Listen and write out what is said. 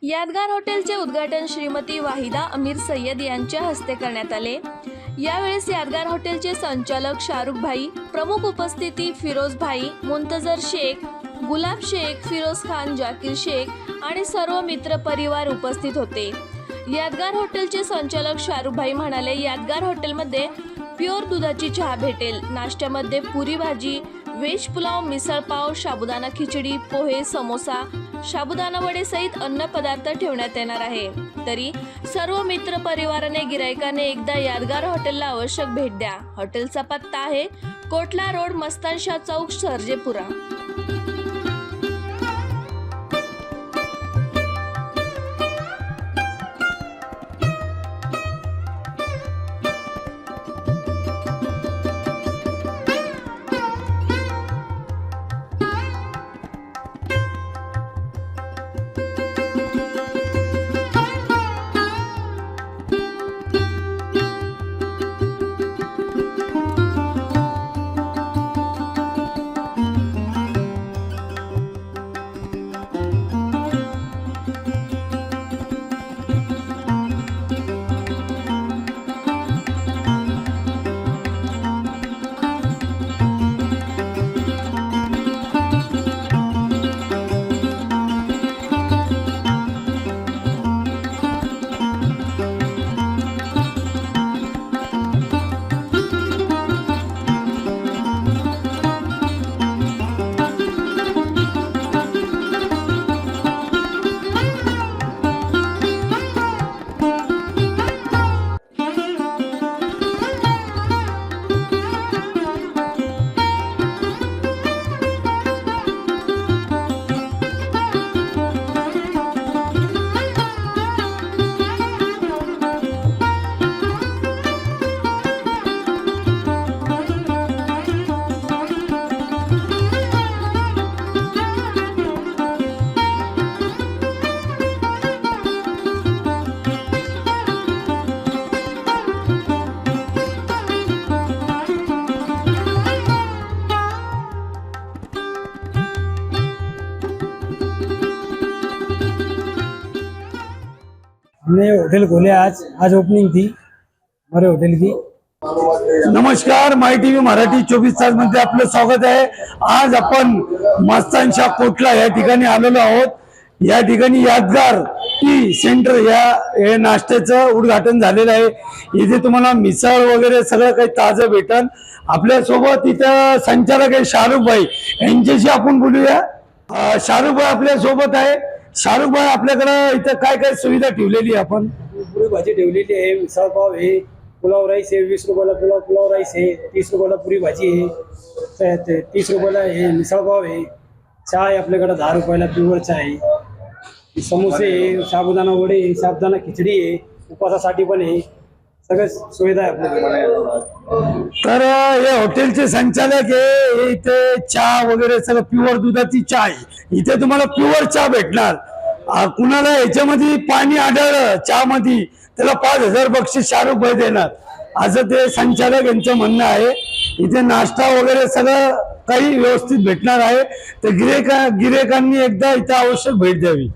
यादगार हॉटेलचे उद्घाटन श्रीमती वाहिदा अमीर सय्यद यांच्या हस्ते करण्यात आले। यावेळेस यादगार हॉटेलचे संचालक शाहरुख भाई, प्रमुख उपस्थिती फिरोज भाई, मुंतजर शेख, गुलाब शेख, फिरोज खान, जाकीर शेख आणि सर्व मित्र परिवार उपस्थित होते। यादगार हॉटेलचे संचालक शाहरुख भाई म्हणाले, यादगार हॉटेलमध्ये प्युअर दुधाची चहा भेटेल। नाश्त्यामध्ये पुरी भाजी, व्हेज पुलाव, मिसळ पाव, साबुदाणा खिचडी, पोहे, समोसा, साबुदाणा वडे सहित अन्न पदार्थ ठेवण्यात येणार आहे। तरी सर्व मित्र परिवाराने गिरायकाने एकदा यादगार हॉटेलला आवश्यक भेट द्या। हॉटेलचा पत्ता आहे कोटला रोड, मस्तानशाह चौक, सर्जेपुरा। हमने होटल खोले आज ओपनिंग थी हमारे होटल की। नमस्कार, माय टीव्ही मराठी 24 तास मध्ये आपलं स्वागत आहे। आज आपण मस्तानशाह कोटला या ठिकाणी आलेलो आहोत। या ठिकाणी यादगार टी सेंटर या नाश्त्याचं उद्घाटन झालेलं आहे। इथे तुम्हाला मिसळ वगैरे सगळं काही ताजं भेटन। आपल्या सोबत इथं संचालक आहे शाहरुख भाई, यांच्याशी आपण बोलूया। शाहरुख भाई आपल्या सोबत आहे। शाहरुख भाई, आपल्याकडे इथं काय काय सुविधा ठेवलेली आहे? आपण पुरी भाजी ठेवलेली आहे, मिसळ पाव आहे, पुलाव राईस आहे, 20 रुपयाला पुलाव राईस आहे, 30 रुपयाला पुरी भाजी आहे, 30 रुपयाला आहे मिसळ पाव आहे, चहा आहे आपल्याकडे 10 रुपयाला प्युअर चहा आहे, समोसे आहे, साबुदाणा वडे आहे, साबुदाणा खिचडी आहे, उपवासासाठी पण आहे, सगळ्या सुविधा आहे आपल्याकडे। तर हे हॉटेलचे संचालक आहे। इथे चहा वगैरे सगळं प्युअर दुधाची चहा आहे। इथे तुम्हाला प्युअर चहा भेटणार। कुणाला याच्यामध्ये पाणी आढळलं चहामध्ये त्याला 5000 बक्षीस शाहरुख भाई देणार, असं ते संचालक यांचं म्हणणं आहे। इथे नाश्ता वगैरे सगळं काही व्यवस्थित भेटणार आहे। तर गिऱ्हाईकांनी एकदा इथे आवश्यक भेट द्यावी।